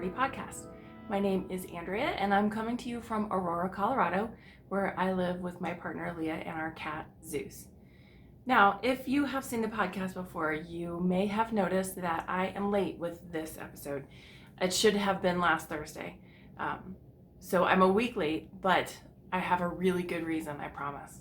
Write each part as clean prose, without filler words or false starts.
Party podcast. My name is Andrea, and I'm coming to you from Aurora, Colorado, where I live with my partner Leah and our cat Zeus. Now, if you have seen the podcast before, you may have noticed that I am late with this episode. It should have been last Thursday. So I'm a week late, but I have a really good reason, I promise.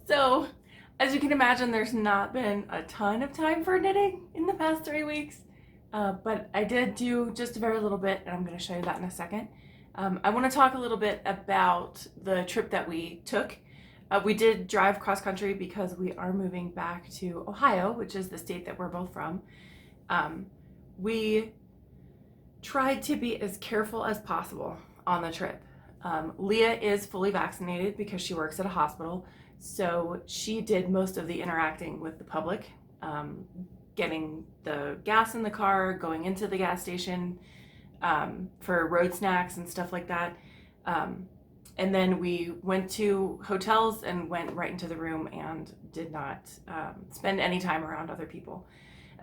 So, as you can imagine, there's not been a ton of time for knitting in the past 3 weeks, but I did do just a very little bit, and I'm going to show you that in a second. I want to talk a little bit about the trip that we took. We did drive cross country because we are moving back to Ohio, which is the state that we're both from. We tried to be as careful as possible on the trip. Leah is fully vaccinated because she works at a hospital. So she did most of the interacting with the public, getting the gas in the car, going into the gas station for road snacks and stuff like that. And then we went to hotels and went right into the room and did not spend any time around other people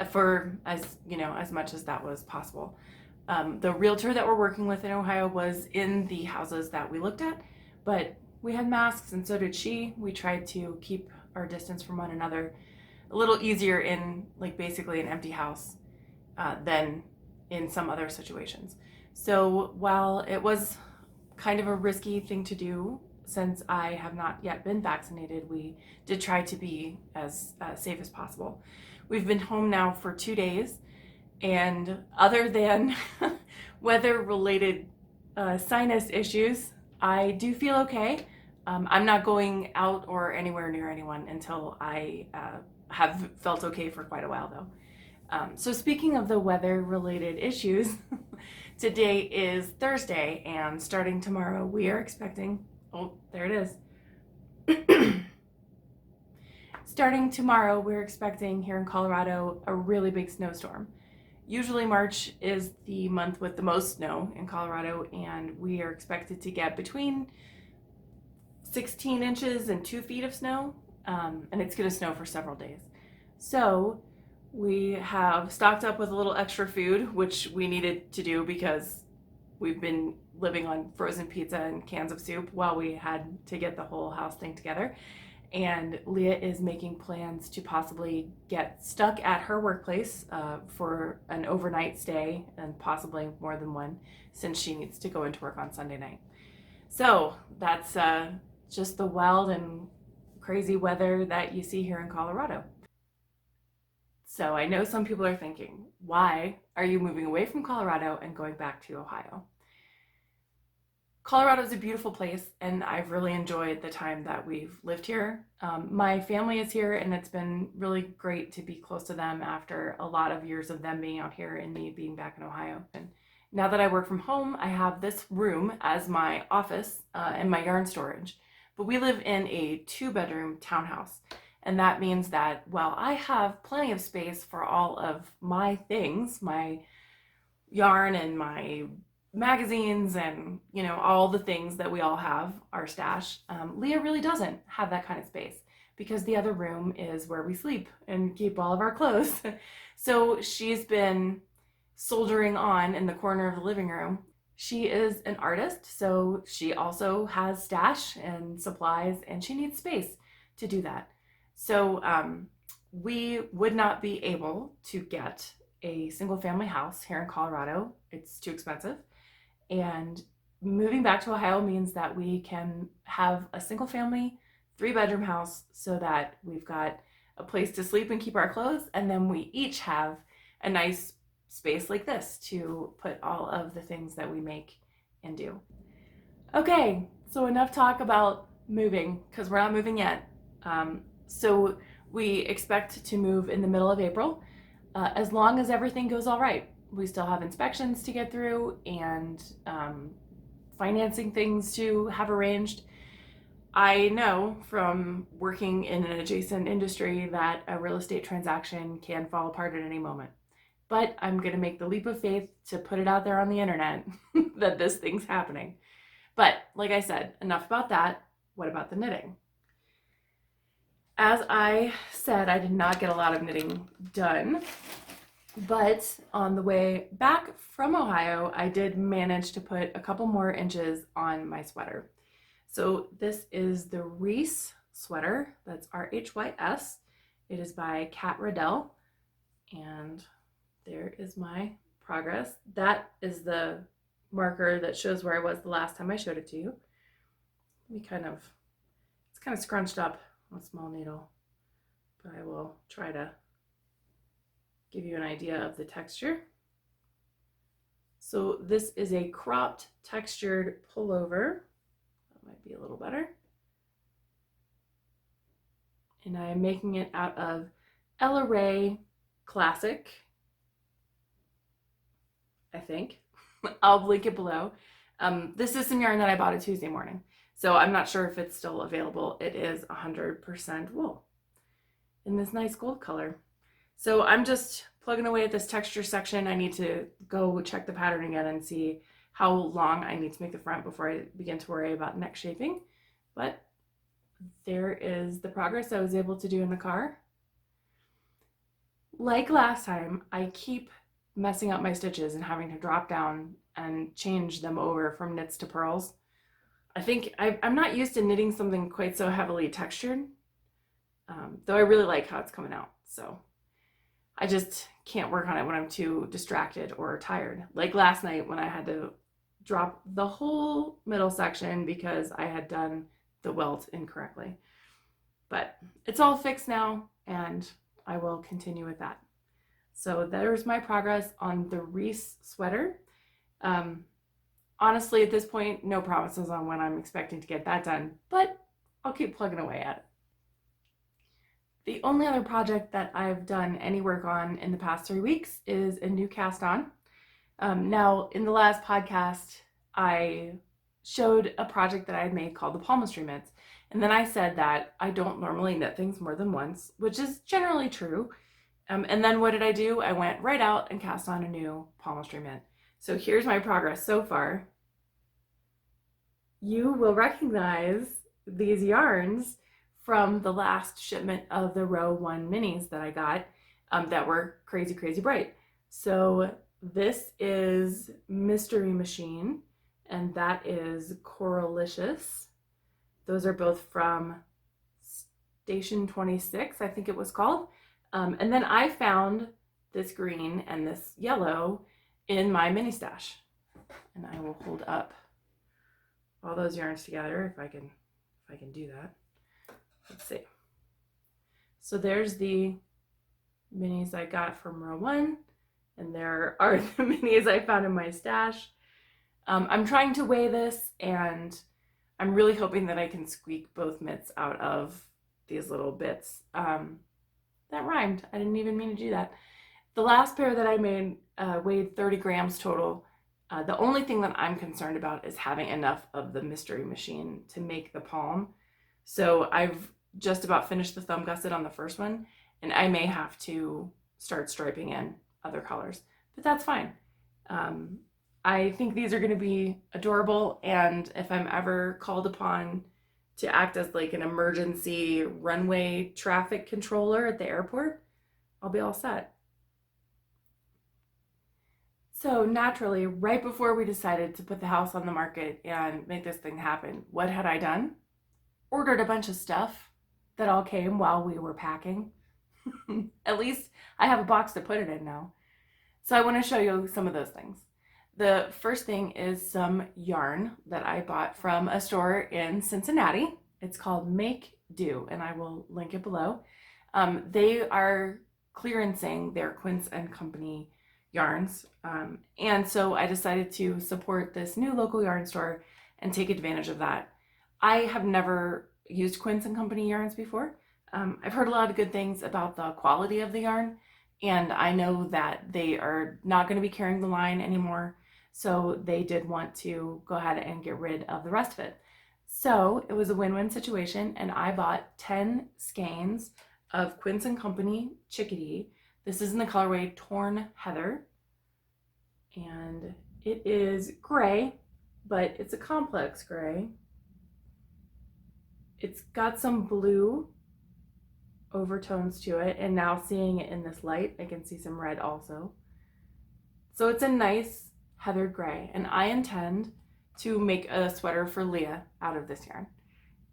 for as much as that was possible. The realtor that we're working with in Ohio was in the houses that we looked at, but we had masks and so did she. We tried to keep our distance from one another a little easier in basically an empty house than in some other situations. So while it was kind of a risky thing to do, since I have not yet been vaccinated, we did try to be as safe as possible. We've been home now for 2 days, And other than weather-related sinus issues, I do feel okay. I'm not going out or anywhere near anyone until I have felt okay for quite a while, though. So speaking of the weather-related issues, today is Thursday, and starting tomorrow, we are expecting, oh, there it is. Starting tomorrow, we're expecting here in Colorado a really big snowstorm. Usually March is the month with the most snow in Colorado, and we are expected to get between 16 inches and 2 feet of snow, and it's going to snow for several days. So we have stocked up with a little extra food, which we needed to do because we've been living on frozen pizza and cans of soup while we had to get the whole house thing together. And Leah is making plans to possibly get stuck at her workplace for an overnight stay, and possibly more than one, since she needs to go into work on Sunday night. So that's just the wild and crazy weather that you see here in Colorado. So I know some people are thinking, why are you moving away from Colorado and going back to Ohio? Colorado is a beautiful place, and I've really enjoyed the time that we've lived here. My family is here, and it's been really great to be close to them after a lot of years of them being out here and me being back in Ohio. And now that I work from home, I have this room as my office and my yarn storage. But we live in a 2-bedroom townhouse, and that means that while I have plenty of space for all of my things, my yarn and my magazines and all the things that we all have, our stash, Leah really doesn't have that kind of space because the other room is where we sleep and keep all of our clothes. So she's been soldering on in the corner of the living room. She is an artist, so she also has stash and supplies, and she needs space to do that. So we would not be able to get a single family house here in Colorado. It's too expensive. And moving back to Ohio means that we can have a single family 3-bedroom house so that we've got a place to sleep and keep our clothes, and then we each have a nice space like this to put all of the things that we make and do. Okay, so enough talk about moving, because we're not moving yet. So we expect to move in the middle of April, as long as everything goes all right. We still have inspections to get through and financing things to have arranged. I know from working in an adjacent industry that a real estate transaction can fall apart at any moment. But I'm going to make the leap of faith to put it out there on the internet that this thing's happening. But like I said, enough about that. What about the knitting? As I said, I did not get a lot of knitting done. But on the way back from Ohio, I did manage to put a couple more inches on my sweater. So this is the Rhys Sweater, that's R-H-Y-S. It is by Kat Riddell, and there is my progress. That is the marker that shows where I was the last time I showed it to you. It's kind of scrunched up on a small needle, but I will try to give you an idea of the texture. So this is a cropped textured pullover. That might be a little better. And I'm making it out of Ella Rae Classic, I think. I'll link it below. This is some yarn that I bought a Tuesday morning, so I'm not sure if it's still available. It is 100% wool in this nice gold color. So I'm just plugging away at this texture section. I need to go check the pattern again and see how long I need to make the front before I begin to worry about neck shaping. But there is the progress I was able to do in the car. Like last time, I keep messing up my stitches and having to drop down and change them over from knits to purls. I think I'm not used to knitting something quite so heavily textured, though I really like how it's coming out. So I just can't work on it when I'm too distracted or tired. Like last night when I had to drop the whole middle section because I had done the welt incorrectly. But it's all fixed now, and I will continue with that. So there's my progress on the Rhys sweater. Honestly, at this point, no promises on when I'm expecting to get that done, but I'll keep plugging away at it. The only other project that I've done any work on in the past 3 weeks is a new cast on. Now, in the last podcast, I showed a project that I had made called the Palmistry Mitts. And then I said that I don't normally knit things more than once, which is generally true. And then what did I do? I went right out and cast on a new Palmistry mitt. So here's my progress so far. You will recognize these yarns from the last shipment of the row 1 minis that I got that were crazy, crazy bright. So this is Mystery Machine, and that is Coralicious. Those are both from Station 26, I think it was called. And then I found this green and this yellow in my mini stash. And I will hold up all those yarns together if I can do that. Let's see. So there's the minis I got from row 1, and there are the minis I found in my stash. I'm trying to weigh this, and I'm really hoping that I can squeak both mitts out of these little bits. That rhymed. I didn't even mean to do that. The last pair that I made weighed 30 grams total. The only thing that I'm concerned about is having enough of the Mystery Machine to make the palm. So I've just about finished the thumb gusset on the first one, and I may have to start striping in other colors, but that's fine. I think these are going to be adorable, and if I'm ever called upon to act as like an emergency runway traffic controller at the airport, I'll be all set. So naturally, right before we decided to put the house on the market and make this thing happen, what had I done? Ordered a bunch of stuff that all came while we were packing. At least I have a box to put it in now. So I want to show you some of those things. The first thing is some yarn that I bought from a store in Cincinnati. It's called Make Do, and I will link it below. They are clearancing their Quince and Company yarns. And so I decided to support this new local yarn store and take advantage of that. I have never used Quince and Company yarns before. I've heard a lot of good things about the quality of the yarn, and I know that they are not going to be carrying the line anymore. So they did want to go ahead and get rid of the rest of it. So it was a win-win situation, and I bought 10 skeins of Quince and Company Chickadee. This is in the colorway Torn Heather, and it is gray, but it's a complex gray. It's got some blue overtones to it, and now seeing it in this light, I can see some red also. So it's a nice heathered gray, and I intend to make a sweater for Leah out of this yarn.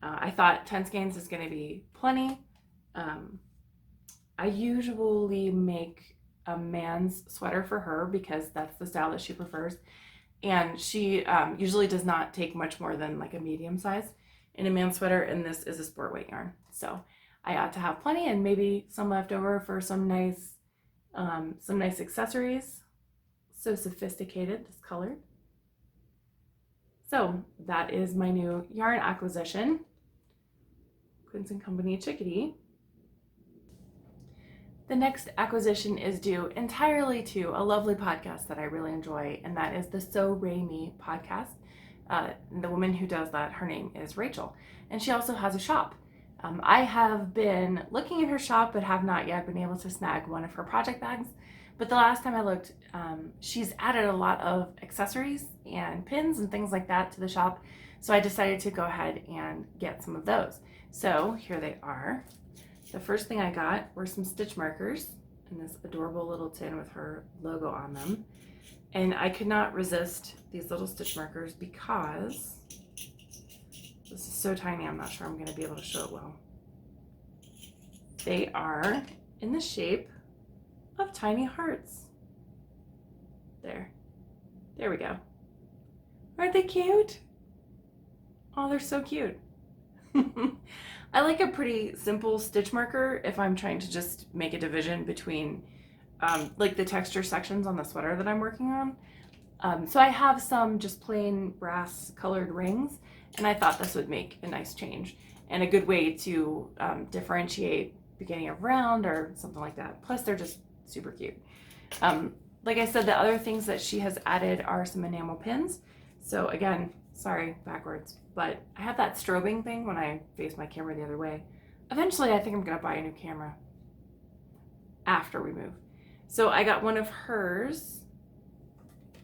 I thought 10 skeins is going to be plenty. I usually make a man's sweater for her because that's the style that she prefers, and she usually does not take much more than like a medium size in a man's sweater, and this is a sport weight yarn, so I ought to have plenty and maybe some left over for some nice accessories. So sophisticated, this color. So that is my new yarn acquisition, Quince and Company Chickadee. The next acquisition is due entirely to a lovely podcast that I really enjoy, and that is the So Ray Me podcast. The woman who does that, her name is Rachel, and she also has a shop. I have been looking at her shop but have not yet been able to snag one of her project bags. But the last time I looked, she's added a lot of accessories and pins and things like that to the shop. So I decided to go ahead and get some of those. So here they are. The first thing I got were some stitch markers in this adorable little tin with her logo on them. And I could not resist these little stitch markers because this is so tiny, I'm not sure I'm going to be able to show it well. They are in the shape of tiny hearts. There we go. Aren't they cute? Oh, they're so cute. I like a pretty simple stitch marker if I'm trying to just make a division between like the texture sections on the sweater that I'm working on. So I have some just plain brass colored rings, and I thought this would make a nice change and a good way to differentiate beginning of round or something like that. Plus they're just super cute. Like I said, the other things that she has added are some enamel pins. So again, sorry, backwards, but I have that strobing thing when I face my camera the other way. Eventually, I think I'm gonna buy a new camera after we move. So I got one of hers.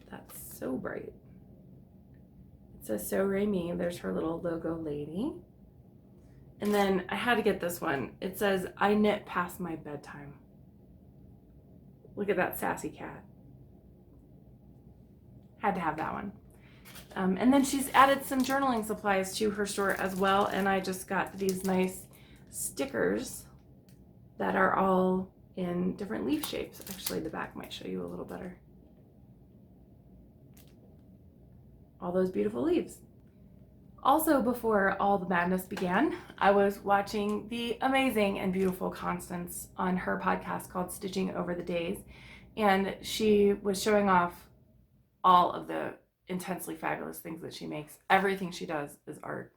That's so bright. It says So Remy. There's her little logo lady. And then I had to get this one. It says, I knit past my bedtime. Look at that sassy cat. Had to have that one. And then she's added some journaling supplies to her store as well. And I just got these nice stickers that are all in different leaf shapes. Actually, the back might show you a little better. All those beautiful leaves. Also, before all the madness began, I was watching the amazing and beautiful Constance on her podcast called Stitching Over the Days, and she was showing off all of the intensely fabulous things that she makes. Everything she does is art.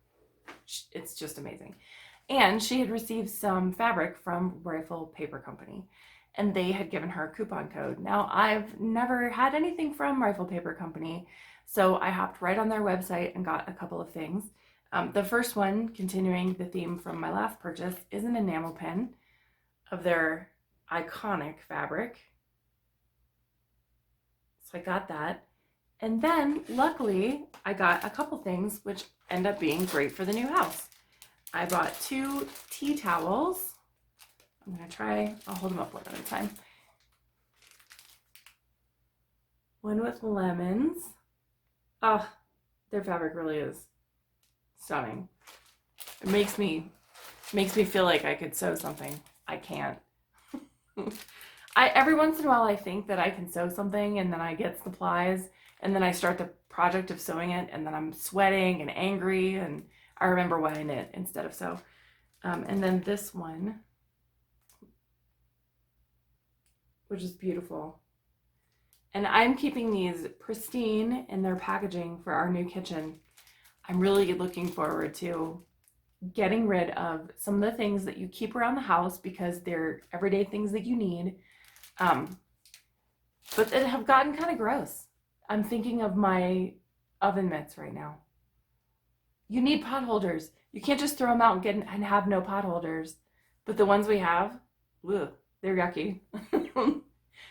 It's just amazing. And she had received some fabric from Rifle Paper Company, and they had given her a coupon code. Now, I've never had anything from Rifle Paper Company, so I hopped right on their website and got a couple of things. The first one, continuing the theme from my last purchase, is an enamel pin of their iconic fabric. So I got that. And then, luckily, I got a couple things which end up being great for the new house. I bought 2 tea towels. I'm gonna try, I'll hold them up one at a time. One with lemons. Oh, their fabric really is stunning. It makes me feel like I could sew something. I can't. Every once in a while I think that I can sew something, and then I get supplies, and then I start the project of sewing it, and then I'm sweating and angry, and I remember why I knit instead of sew. And then this one, which is beautiful. And I'm keeping these pristine in their packaging for our new kitchen. I'm really looking forward to getting rid of some of the things that you keep around the house because they're everyday things that you need, but that have gotten kind of gross. I'm thinking of my oven mitts right now. You need pot holders. You can't just throw them out and have no pot holders. But the ones we have, ugh, they're yucky.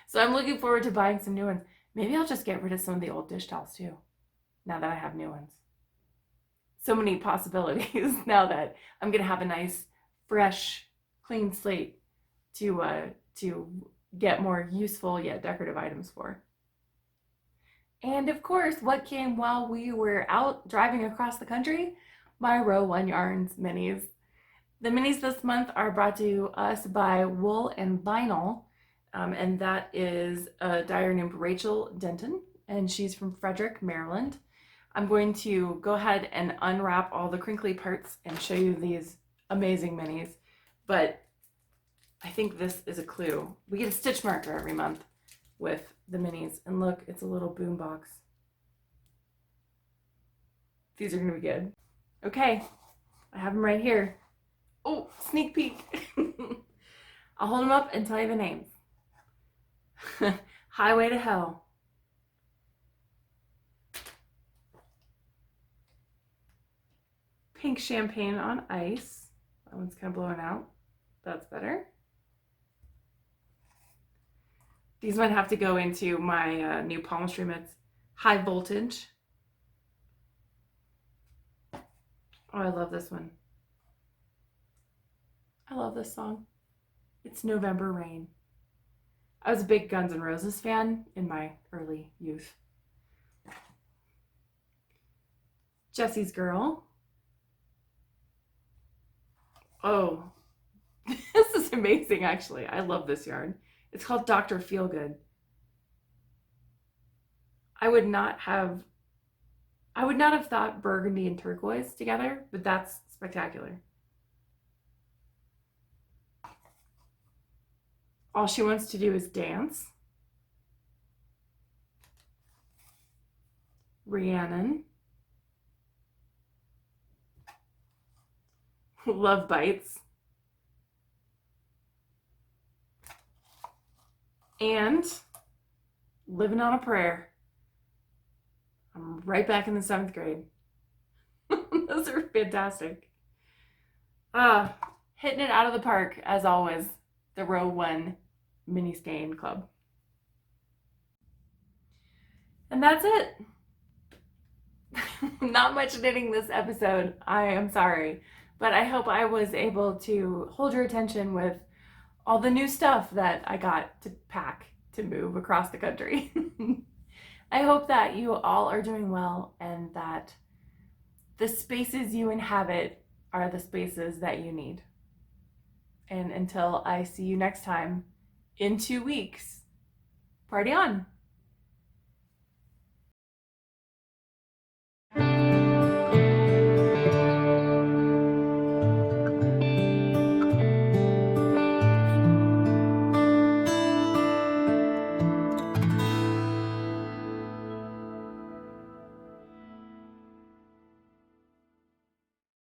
So I'm looking forward to buying some new ones. Maybe I'll just get rid of some of the old dish towels too, now that I have new ones. So many possibilities now that I'm gonna have a nice, fresh, clean slate to get more useful yet decorative items for. And of course, what came while we were out driving across the country? My Row 1 Yarns minis. The minis this month are brought to us by Wool and Vinyl, and that is a dyer named Rachel Denton, and she's from Frederick, Maryland. I'm going to go ahead and unwrap all the crinkly parts and show you these amazing minis, but I think this is a clue. We get a stitch marker every month with the minis, and look, it's a little boom box. These are gonna be good. Okay, I have them right here. Oh, sneak peek. I'll hold them up and tell you the names. Highway to Hell. Pink Champagne on Ice. That one's kind of blowing out. That's better. These might have to go into my new Palmistry Mitts High Voltage. Oh, I love this one. I love this song. It's November Rain. I was a big Guns N' Roses fan in my early youth. Jesse's Girl. Oh, this is amazing, actually. I love this yarn. It's called Dr. Feelgood. I would not have thought burgundy and turquoise together, but that's spectacular. All she wants to do is dance. Rhiannon. Love bites. And living on a prayer. I'm right back in the 7th grade. Those are fantastic. Hitting it out of the park, as always, the Row 1 Mini Skein Club. And that's it. Not much knitting this episode. I am sorry. But I hope I was able to hold your attention with all the new stuff that I got to pack to move across the country. I hope that you all are doing well and that the spaces you inhabit are the spaces that you need. And until I see you next time in 2 weeks, party on!